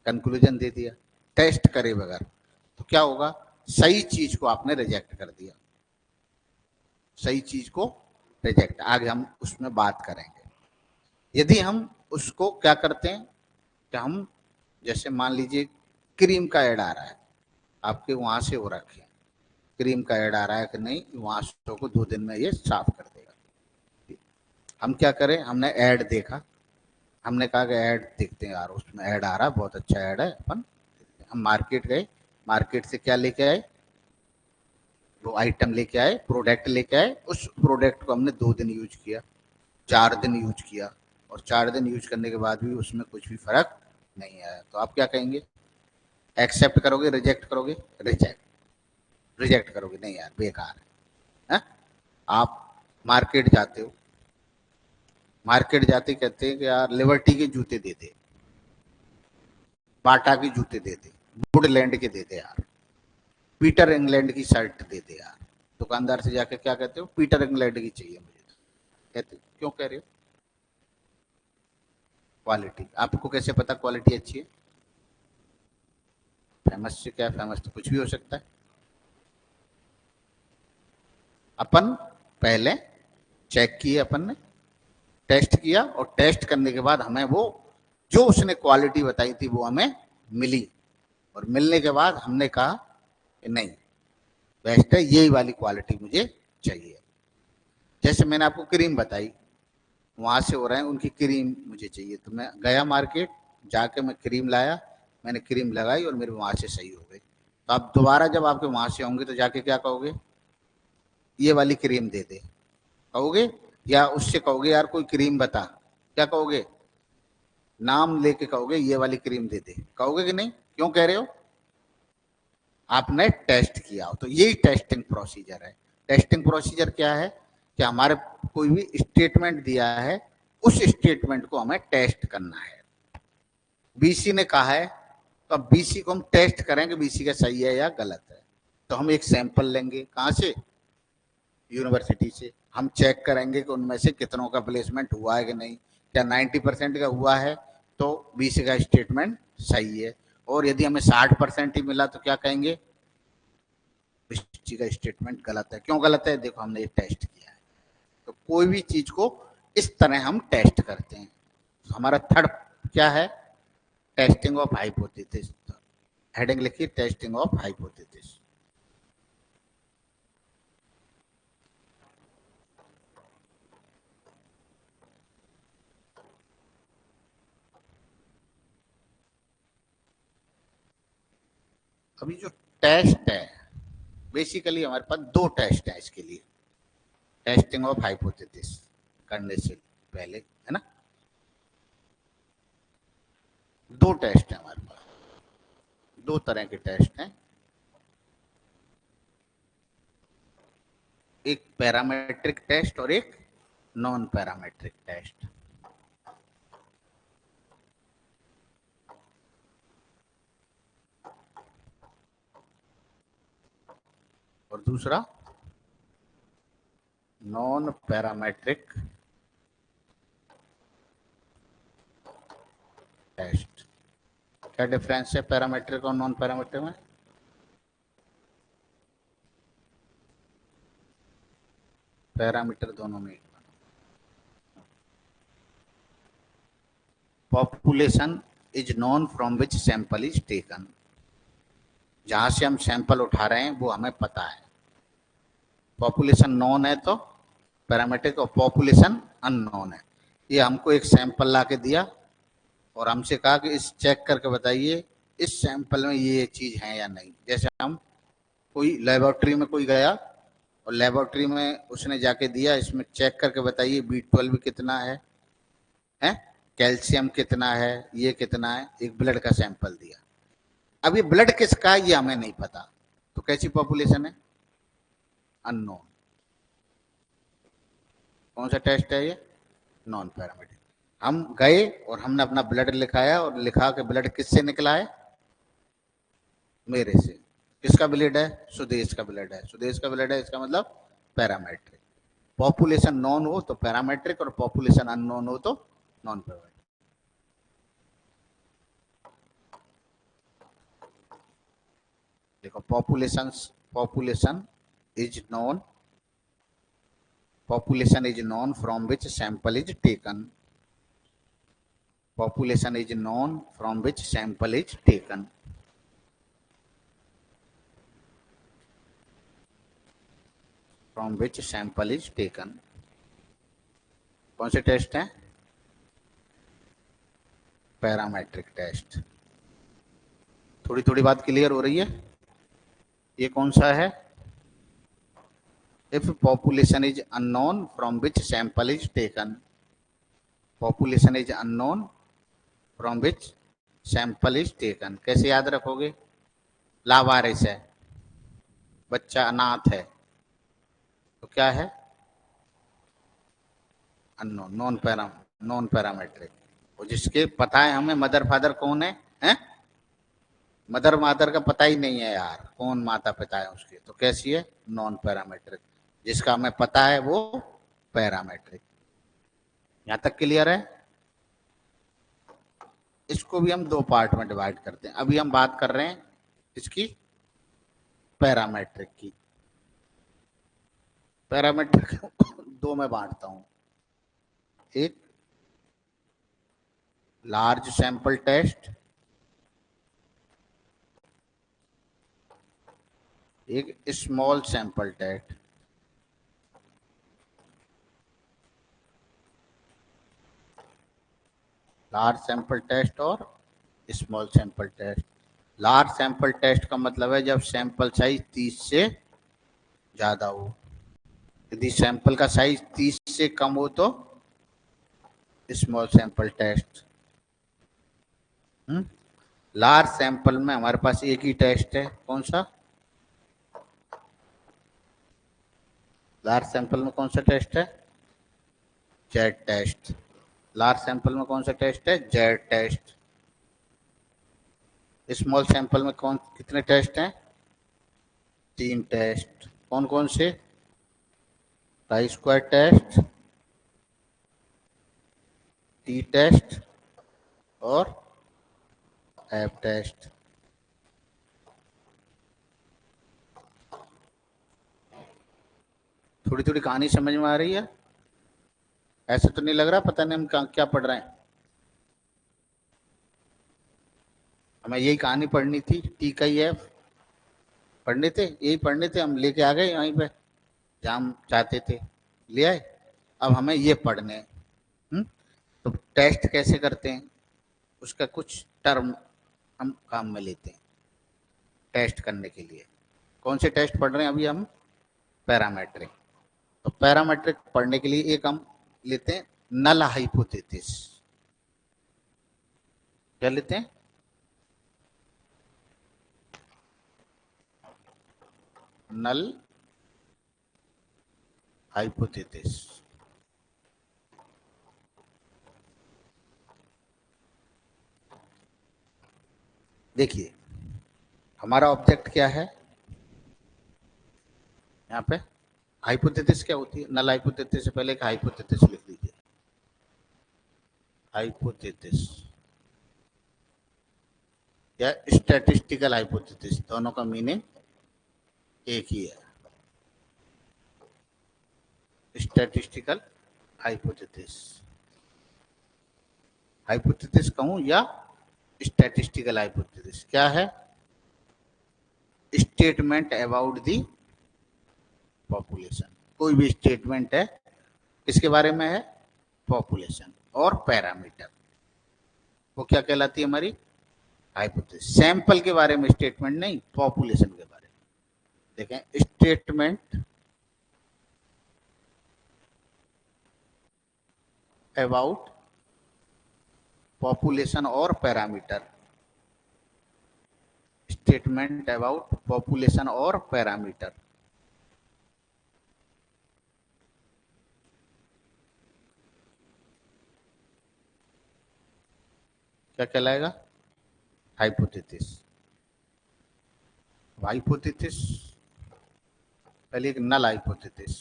कंक्लूजन दे दिया टेस्ट करे बगैर। तो क्या होगा, सही चीज को आपने रिजेक्ट कर दिया, सही चीज को रिजेक्ट। आगे हम उसमें बात करेंगे। यदि हम उसको क्या करते हैं कि हम जैसे मान लीजिए क्रीम का ऐड आ रहा है, आपके वहां से हो रखे हैं, क्रीम का ऐड आ रहा है कि नहीं, वहां से को 2 दिन में ये साफ कर देगा। हम क्या करें, हमने ऐड देखा, हमने कहा कि ऐड देखते हैं यार, उसमें ऐड आ रहा है, बहुत अच्छा ऐड है, अपन हम मार्केट गए, मार्केट से क्या लेके आए, वो आइटम लेके आए, प्रोडक्ट लेके आए। उस प्रोडक्ट को हमने 2 दिन यूज किया, 4 दिन यूज किया, और 4 दिन यूज करने के बाद भी उसमें कुछ भी फर्क नहीं आया। तो आप क्या कहेंगे, एक्सेप्ट करोगे, रिजेक्ट करोगे, रिजेक्ट, रिजेक्ट करोगे, नहीं यार बेकार है। आप मार्केट जाते हो, मार्केट जाते कहते हैं कि यार लिबर्टी के जूते दे दे, बाटा के जूते दे दे, वुडलैंड के दे दे यार, पीटर इंग्लैंड की शर्ट दे दे यार। दुकानदार से जाके क्या कहते हो, पीटर इंग्लैंड की चाहिए मुझे। कहते क्यों कह रहे हो, क्वालिटी। आपको कैसे पता क्वालिटी अच्छी है, फेमस से क्या, फेमस तो कुछ भी हो सकता है। अपन पहले चेक किए, अपन ने टेस्ट किया, और टेस्ट करने के बाद हमें वो जो उसने क्वालिटी बताई थी वो हमें मिली, और मिलने के बाद हमने कहा कि नहीं बेस्ट है, यही वाली क्वालिटी मुझे चाहिए। जैसे मैंने आपको क्रीम बताई, वहां से हो रहे हैं, उनकी क्रीम मुझे चाहिए, तो मैं गया मार्केट, जाके मैं क्रीम लाया, मैंने क्रीम लगाई और मेरे वहां से सही हो गई। तो आप दोबारा जब आपके वहां से होंगे तो जाके क्या कहोगे, ये वाली क्रीम दे दे कहोगे, या उससे कहोगे यार कोई क्रीम बता, क्या कहोगे, नाम लेके कहोगे ये वाली क्रीम दे दे, कहोगे कि नहीं, क्यों कह रहे हो, आपने टेस्ट किया हो। तो यही टेस्टिंग प्रोसीजर है। टेस्टिंग प्रोसीजर क्या है कि हमारे कोई भी स्टेटमेंट दिया है, उस स्टेटमेंट को हमें टेस्ट करना है। बीसी ने कहा है, तो अब बीसी को हम टेस्ट करेंगे बीसी का सही है या गलत है। तो हम एक सैंपल लेंगे, कहाँ से, यूनिवर्सिटी से। हम चेक करेंगे कि उनमें से कितनों का प्लेसमेंट हुआ है कि नहीं, क्या 90% का हुआ है तो बीसी का स्टेटमेंट सही है, और यदि हमें 60% ही मिला तो क्या कहेंगे, बीसी का स्टेटमेंट गलत है। क्यों गलत है, देखो हमने ये टेस्ट किया है। तो कोई भी चीज को इस तरह हम टेस्ट करते हैं। तो हमारा थर्ड क्या है, टेस्टिंग ऑफ हाइपोथेसिस। हेडिंग लिखिए, टेस्टिंग ऑफ हाइपोथेसिस। अभी जो टेस्ट है, बेसिकली हमारे पास 2 टेस्ट है इसके लिए, टेस्टिंग ऑफ हाइपोथेसिस करने से पहले, है ना। 2 टेस्ट है हमारे पास, 2 तरह के टेस्ट हैं, एक पैरामेट्रिक टेस्ट और एक नॉन पैरामेट्रिक टेस्ट। और दूसरा नॉन पैरामेट्रिक टेस्ट। क्या डिफरेंस है पैरामेट्रिक और नॉन पैरामेट्रिक में, पैरामीटर दोनों में। Population is known from which sample is taken, जहां से हम सैंपल उठा रहे हैं वो हमें पता है। पॉपुलेशन नॉन है तो पैरामीट्रिक, और पॉपुलेशन अननोन है। ये हमको एक सैंपल ला के दिया और हमसे कहा कि इस चेक करके बताइए इस सैंपल में ये चीज है या नहीं। जैसे हम कोई लेबोरेटरी में कोई गया और लेबोरेटरी में उसने जाके दिया, इसमें चेक करके बताइए B12 कितना है, कैल्शियम कितना है, ये कितना है, एक ब्लड का सैंपल दिया। अब ये ब्लड किसका है ये हमें नहीं पता, तो कैसी पॉपुलेशन है, अननोन। कौन सा टेस्ट है ये? Non parametric. हम गए और हमने अपना ब्लड लिखाया और लिखा के ब्लड किससे निकला है? मेरे से। किसका ब्लड है? सुदेश का ब्लड है। सुदेश का ब्लड है, इसका मतलब पैरामेट्रिक। पॉपुलेशन नॉन हो तो पैरामेट्रिक और पॉपुलेशन अननोन हो तो नॉन पैरामेट्रिक। देखो population is non, population is known from which sample is taken. Population is known from which sample is taken. From which sample is taken. कौन से test हैं? Parametric test. थोड़ी थोड़ी बात clear हो रही है? ये कौन सा है? If population is unknown from which sample is taken. Population is unknown from which sample is taken. कैसे याद रखोगे? लावारिस है, बच्चा अनाथ है, तो क्या है? Unknown, non parametric. और जिसके पता है हमें मदर फादर कौन है, हैं? मदर मादर का पता ही नहीं है यार, कौन माता पिता है उसके, तो कैसी है? Non parametric. जिसका हमें पता है वो पैरामेट्रिक। यहां तक क्लियर है? इसको भी हम दो पार्ट में डिवाइड करते हैं। अभी हम बात कर रहे हैं इसकी, पैरामेट्रिक की। पैरामेट्रिक दो में बांटता हूं, एक लार्ज सैंपल टेस्ट, एक small sample test. Large sample test और small sample test. Large sample test का मतलब है जब सैंपल साइज 30 से ज्यादा हो। यदि सैंपल का साइज 30 से कम हो तो small sample test. Large sample में हमारे पास एक ही टेस्ट है, कौन सा? लार्ज सैंपल में कौन सा टेस्ट है? Z test. लार्ज सैंपल में कौन सा टेस्ट है? Z test. स्मॉल सैंपल में कौन कितने टेस्ट हैं? 3 टेस्ट। कौन कौन से? Chi square test, T test और एफ टेस्ट। थोड़ी थोड़ी कहानी समझ में आ रही है? ऐसा तो नहीं लग रहा पता नहीं हम क्या पढ़ रहे हैं। हमें यही कहानी पढ़नी थी, टी का ही एफ पढ़ने थे, यही पढ़ने थे, हम लेके आ गए यहीं पे जहाँ हम चाहते थे, ले आए। अब हमें ये पढ़ने हैं। तो टेस्ट कैसे करते हैं उसका कुछ टर्म हम काम में लेते हैं टेस्ट करने के लिए। कौन से टेस्ट पढ़ रहे हैं अभी हम? पैरामेट्रिक। तो पैरामेट्रिक पढ़ने के लिए एक हम लेते हैं नल हाइपोथेसिस। क्या लेते हैं? Null hypothesis. देखिए हमारा ऑब्जेक्ट क्या है यहाँ पे? हाइपोथेसिस क्या होती है? नल हाइपोथेसिस से पहले एक हाइपोथेसिस लिख दीजिए। हाइपोथेसिस या स्टैटिस्टिकल हाइपोथेसिस, दोनों का मीनिंग एक ही है। स्टैटिस्टिकल हाइपोथेसिस, हाइपोथेसिस कहूं या स्टैटिस्टिकल हाइपोथेसिस, क्या है? Statement about the population. कोई भी स्टेटमेंट है किसके बारे में है? पॉपुलेशन और पैरामीटर, वो क्या कहलाती है? हमारी हाइपोथेसिस। सैंपल के बारे में स्टेटमेंट नहीं, पॉपुलेशन के बारे में। देखें, स्टेटमेंट अबाउट पॉपुलेशन और पैरामीटर। स्टेटमेंट अबाउट पॉपुलेशन और पैरामीटर। क्या कहलाएगा? हाइपोथेसिस। हाइपोथेसिस पहले एक नल हाइपोथेसिस।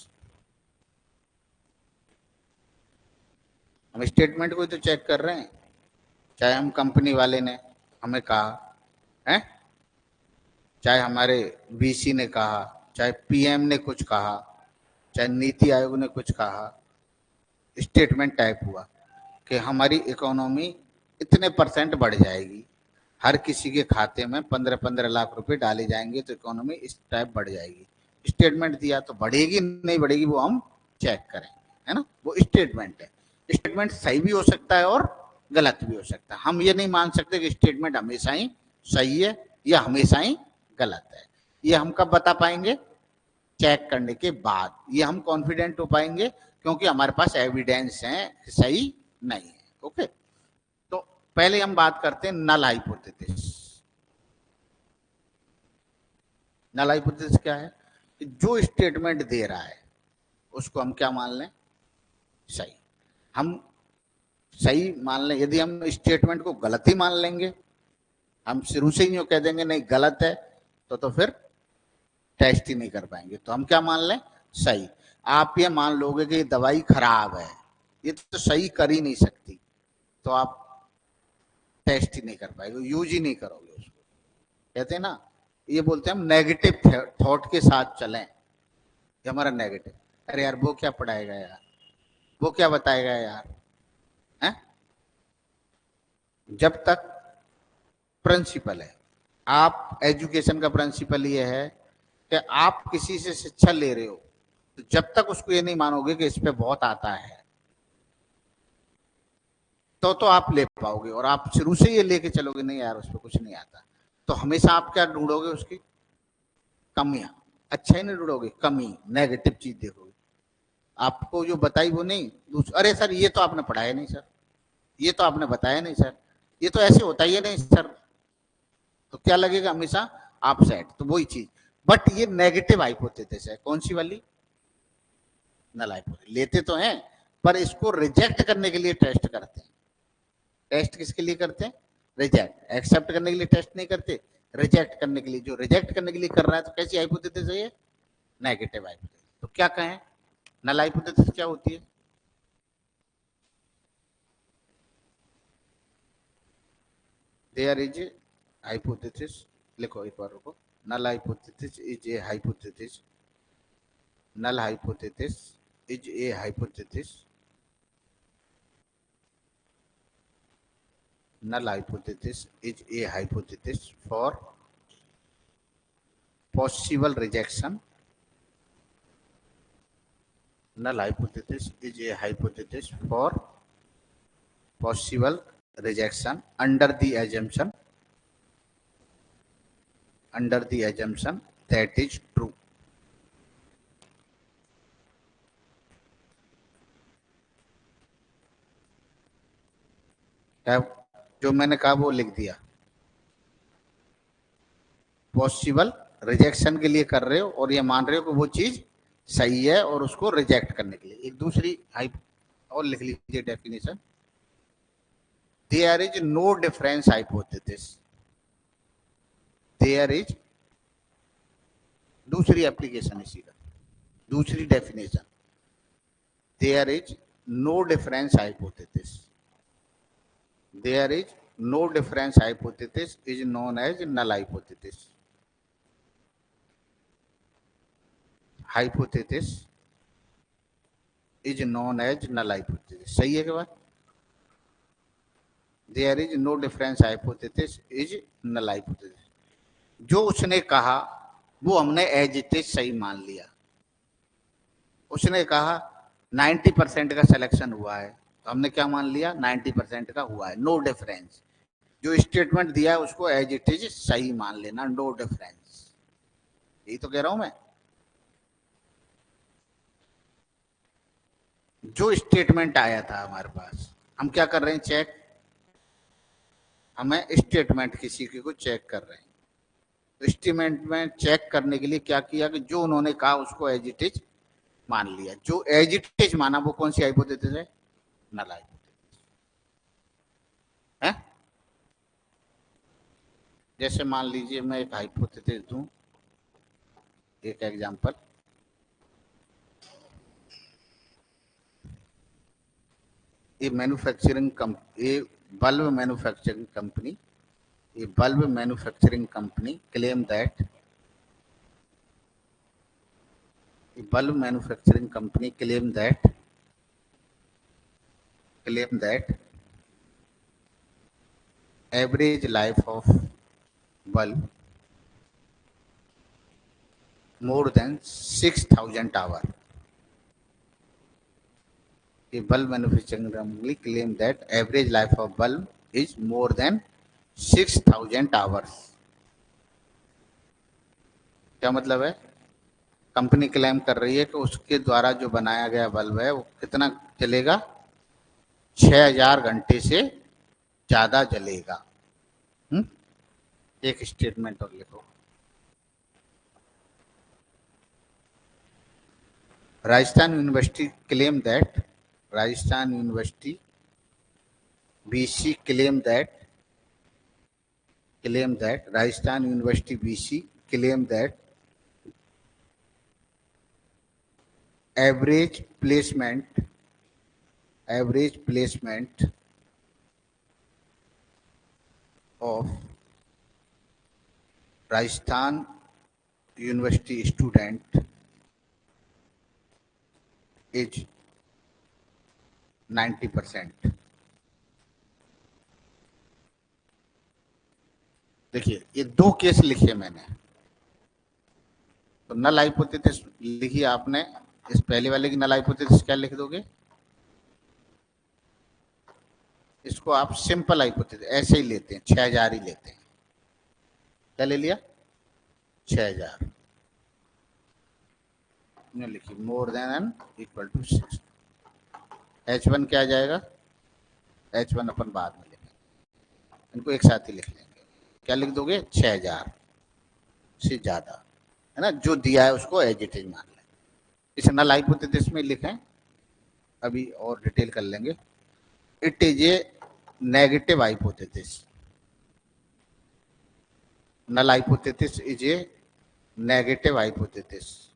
हम स्टेटमेंट को ही तो चेक कर रहे हैं, चाहे हम कंपनी वाले ने हमें कहा है, चाहे हमारे वीसी ने कहा, चाहे पीएम ने कुछ कहा, चाहे नीति आयोग ने कुछ कहा, स्टेटमेंट टाइप हुआ कि हमारी इकोनॉमी इतने परसेंट बढ़ जाएगी, हर किसी के खाते में 15-15 लाख रुपए डाले जाएंगे तो इकोनॉमी इस टाइप बढ़ जाएगी। स्टेटमेंट दिया तो बढ़ेगी नहीं बढ़ेगी वो हम चेक करें, है ना, वो स्टेटमेंट है। स्टेटमेंट सही भी हो सकता है और गलत भी हो सकता है। हम ये नहीं मान सकते कि स्टेटमेंट हमेशा ही सही है या हमेशा ही गलत है। ये हम कब बता पाएंगे? चेक करने के बाद। ये हम कॉन्फिडेंट हो पाएंगे क्योंकि हमारे पास एविडेंस है सही नहीं है। ओके, तो पहले हम बात करते हैं नल हाइपोथेसिस। नल हाइपोथेसिस क्या है? जो स्टेटमेंट दे रहा है उसको हम क्या मान लें? सही। हम सही मान लें। यदि हम स्टेटमेंट को गलत ही मान लेंगे, हम शुरू से ही कह देंगे नहीं गलत है, तो फिर टेस्ट ही नहीं कर पाएंगे। तो हम क्या मान लें? सही। आप ये मान लोगे कि दवाई खराब है, ये तो सही कर ही नहीं सकती, तो आप टेस्ट ही नहीं कर पाएंगे, यूज ही नहीं करोगे उसको। कहते हैं ना, ये बोलते हैं हम नेगेटिव थॉट के साथ चलें। ये हमारा नेगेटिव, अरे यार वो क्या पढ़ाएगा यार, वो क्या बताएगा यार, है? जब तक प्रिंसिपल है, आप एजुकेशन का प्रिंसिपल ये है कि आप किसी से शिक्षा ले रहे हो तो जब तक उसको ये नहीं मानोगे कि इस पे बहुत आता है तो आप ले पाओगे। और आप शुरू से ये लेके चलोगे नहीं यार उस पर कुछ नहीं आता, तो हमेशा आप क्या ढूंढोगे? उसकी कमियां। अच्छा ही नहीं ढूंढोगे, कमी, नेगेटिव चीज देखोगे। आपको जो बताई वो नहीं, अरे सर ये तो आपने पढ़ाया नहीं सर, ये तो आपने बताया नहीं सर, ये तो ऐसे होता ही नहीं सर, तो क्या लगेगा? हमेशा आप सेट। तो वही चीज, बट ये नेगेटिव हाइपोथेसिस है। कौन सी वाली? Null hypothesis. लेते तो हैं पर इसको रिजेक्ट करने के लिए टेस्ट करते हैं। टेस्ट किसके लिए करते हैं? रिजेक्ट। एक्सेप्ट करने के लिए टेस्ट नहीं करते, रिजेक्ट करने के लिए। जो रिजेक्ट करने के लिए कर रहा है तो कैसी हाइपोथेसिस है ये? Negative hypothesis. तो क्या कहें, नल हाइपोथेसिस क्या होती है? देयर इज ए हाइपोथेसिस, लिखो एक बार रुको। Null hypothesis is a hypothesis, null hypothesis is a hypothesis, null hypothesis is a hypothesis for possible rejection. Null hypothesis is a hypothesis for possible rejection under the assumption that is true. जो मैंने कहा वो लिख दिया। Possible rejection के लिए कर रहे हो और ये मान रहे हो कि वो चीज सही है और उसको रिजेक्ट करने के लिए। एक दूसरी और लिख लीजिए definition. There is no difference hypothesis. There is, दूसरी एप्लीकेशन इसी का, दूसरी definition. There is no difference hypothesis. There is no difference hypothesis is known as null hypothesis. Hypothesis is known as null hypothesis. सही है क्या बात? There is no difference hypothesis is null hypothesis. जो उसने कहा वो हमने एज इट इज सही मान लिया। उसने कहा 90% का सिलेक्शन हुआ है तो हमने क्या मान लिया? 90% का हुआ है, नो डिफरेंस। जो स्टेटमेंट दिया है उसको एज इट इज सही मान लेना, नो डिफरेंस। यही तो कह रहा हूं मैं। जो स्टेटमेंट आया था हमारे पास, हम क्या कर रहे हैं? चेक। हमें स्टेटमेंट किसी की को चेक कर रहे हैं, तो स्टेटमेंट में चेक करने के लिए क्या किया कि जो उन्होंने कहा उसको एज इट इज मान लिया। जो एज इट इज माना वो कौन सी हाइपोथेसिस है? नल हाइपोथेसिस है। जैसे मान लीजिए मैं एक हाइपोथेसिस दूं, एक example, A bulb manufacturing company, a bulb manufacturing company claim that average life of bulb more than 6,000 hours. A bulb manufacturing company claim that average life of bulb is more than 6,000 hours. क्या मतलब है? Company claim कर रही है कि उसके द्वारा जो बनाया गया बल्ब है वो कितना चलेगा, 6,000 घंटे से ज्यादा जलेगा। एक स्टेटमेंट और लिखो, Rajasthan university claim that Rajasthan university BC Rajasthan University BC claim that average placement of Rajasthan University student is 90%। देखिए ये दो केस लिखे मैंने, तो नल हाइपोथेसिस लिखी आपने, इस पहले वाले की नल हाइपोथेसिस क्या लिख दोगे, इसको आप सिंपल हाइपोथेसिस ऐसे ही लेते हैं, 6,000 ही लेते हैं। क्या ले लिया, 6,000 लिखी, more than and equal to 6। H1 क्या आ जाएगा, H1 अपन बाद में लिखेंगे, इनको एक साथ ही लिख लेंगे। क्या लिख दोगे, 6,000 से ज्यादा, है ना, जो दिया है उसको एज इट इज मान लें। इस नल हाइपोथेसिस में लिखें, अभी और डिटेल कर लेंगे। It is a negative hypothesis, null hypothesis is a negative hypothesis.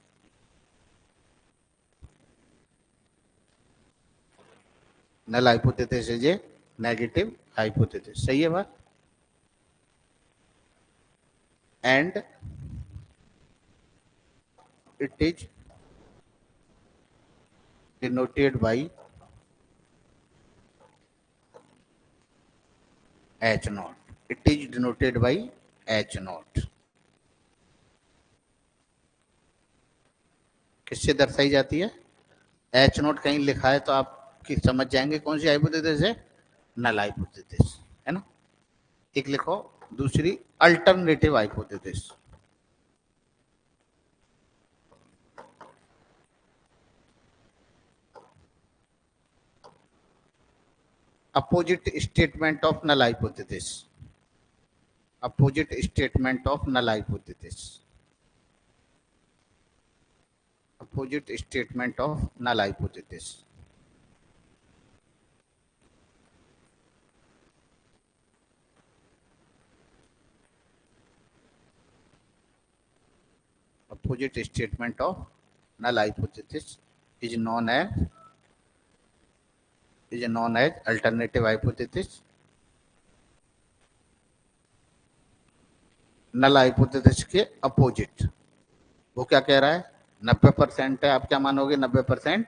Null hypothesis is a negative hypothesis, सही है बात। And it is denoted by H naught. It is denoted by H naught। किससे दर्शाई जाती है, H note कहीं लिखा है तो आप समझ जाएंगे कौन सी हाइपोथेसिस है, नल हाइपोथेसिस, है ना। एक लिखो, दूसरी alternative hypothesis. Opposite statement of null hypothesis, opposite statement of null hypothesis, opposite statement of null hypothesis. Opposite statement of null hypothesis is known as alternative hypothesis। Null hypothesis के opposite, वो क्या कह रहा है, 90% है, आप क्या मानोगे, 90%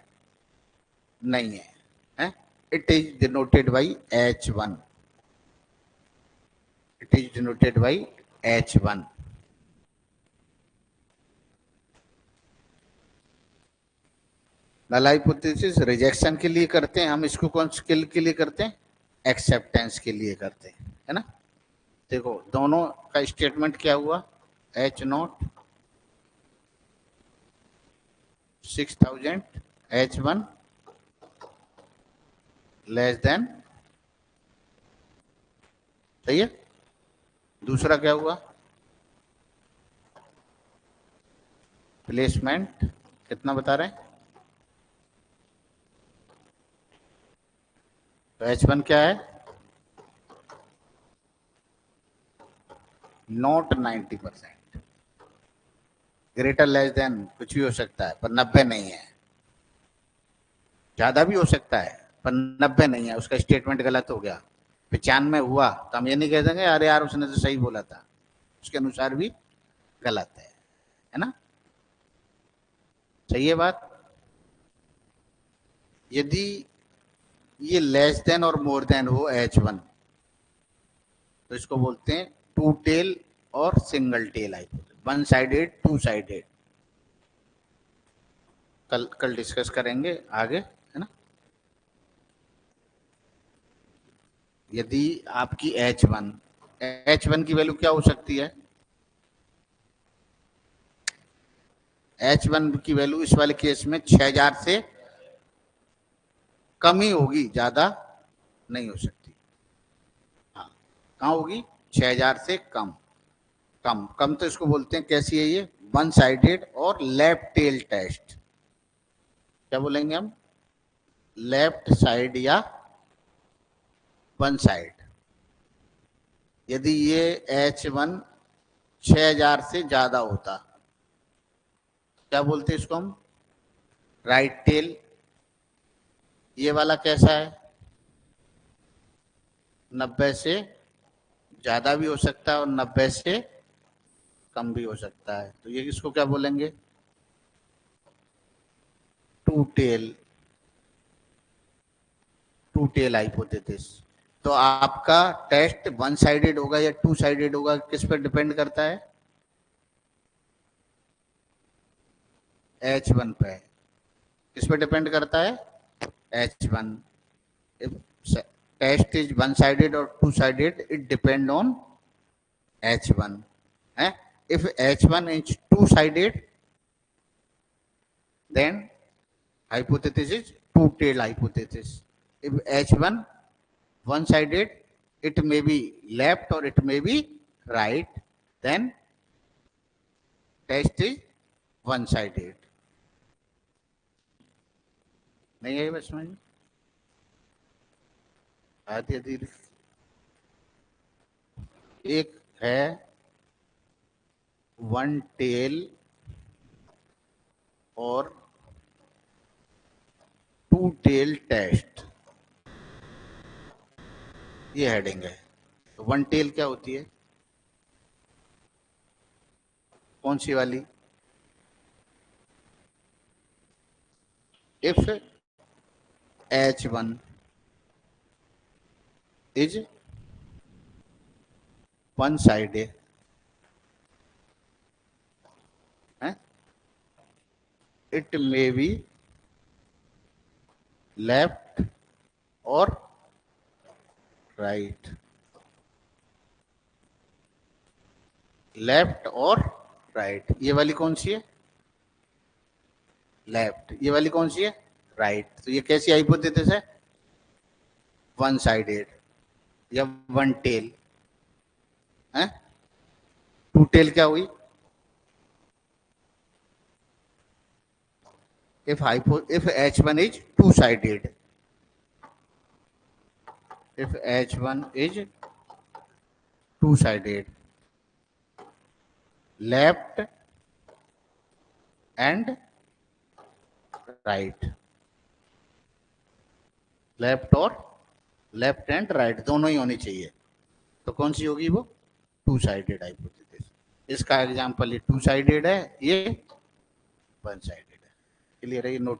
नहीं है, it is denoted by H1, it is denoted by H1। Null hypothesis rejection के लिए करते हैं हम, इसको कौन स्किल के लिए करते हैं, एक्सेप्टेंस के लिए करते हैं, है ना। देखो दोनों का स्टेटमेंट क्या हुआ, H not 6,000, H1 less than, सही है। दूसरा क्या हुआ, प्लेसमेंट कितना बता रहे हैं, तो H1 क्या है, नॉट 90%। ग्रेटर लेस देन कुछ भी हो सकता है पर 90 नहीं है। ज्यादा भी हो सकता है पर 90 नहीं है, उसका स्टेटमेंट गलत हो गया। 95 हुआ तो हम ये नहीं कह देंगे अरे यार उसने तो सही बोला था, उसके अनुसार भी गलत है ना। सही है बात। यदि ये लेस देन और मोर देन हो H1 तो इसको बोलते हैं टू टेल और single tail hypothesis, one sided two sided. कल कल डिस्कस करेंगे आगे, है ना। यदि आपकी H1 की वैल्यू क्या हो सकती है? H1 की वैल्यू इस वाले केस में 6000 से कम ही होगी, ज्यादा नहीं हो सकती। हाँ, कहाँ होगी? 6000 से कम। कम कम तो इसको बोलते हैं, कैसी है ये? वन साइडेड और लेफ्ट टेल टेस्ट। क्या बोलेंगे हम? लेफ्ट साइड या वन साइड। यदि ये H1 6000 से ज्यादा होता, क्या बोलते हैं इसको हम? Right tail. ये वाला कैसा है? 90 से ज्यादा भी हो सकता है और 90 से कम भी हो सकता है, तो ये किसको क्या बोलेंगे? Two tail. Two tail hypothesis. तो आपका टेस्ट वन साइडेड होगा या टू साइडेड होगा, किस पर डिपेंड करता है? H1 पे। किस पे डिपेंड करता है? H1। if test is one sided or two sided, it depend on H1 है। if H1 is two sided then hypothesis is two tail hypothesis। if H1 one sided, it may be left or it may be right, then test is one sided। नहीं है बस में आती धीरे। एक है one tell और to tail test, ये हेडिंग है। तो वन टेल क्या होती है? कौन सी वाली? If H1 is one sided, it may be left or right। Left और राइट। ये वाली कौन सी है? लेफ्ट। ये वाली कौन सी है? राइट। तो ये कैसी हाइपोथेसिस है? वन साइडेड या वन टेल है। टू टेल क्या हुई? if H1 is two sided, if H1 is two sided, left and right, left और लेफ्ट एंड राइट दोनों ही होनी चाहिए, तो कौन सी होगी वो? Two sided hypothesis. इसका एग्जांपल ये टू साइडेड है, ये वन साइडेड है। क्लियर है? ये नोट